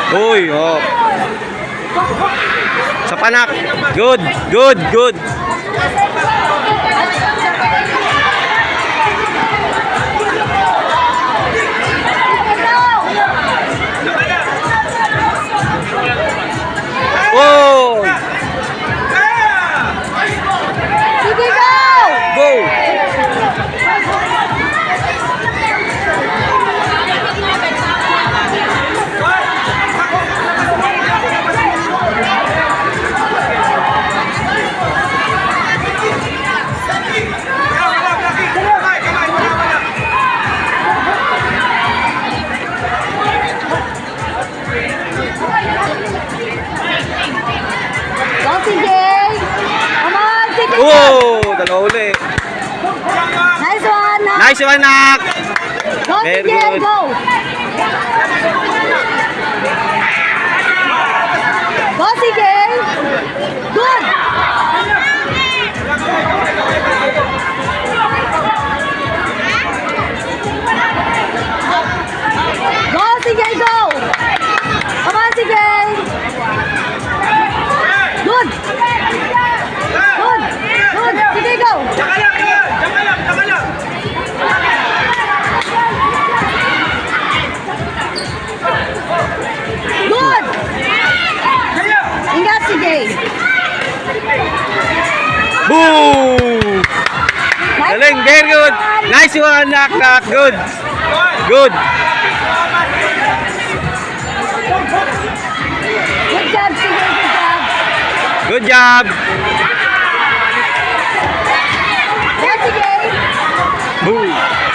Uy, oh. Sa panak. Good, good, good. Oh! Sige, go! Go! Go, CJ! Come on, CJ! Oh! Dalawa uli. Nice one! Nice one, Nak! Go, Very CJ! good. Go! Go, CJ! Good! Go, CJ! Go! Come on, CJ! Good! Good! Good! CJ, go! Good! Ingat, CJ! Boom! Galing, very good. Nice one, Nak, Nak. Good. Good. Good job, CJ! Good job! Good job. Go, CJ! Boom.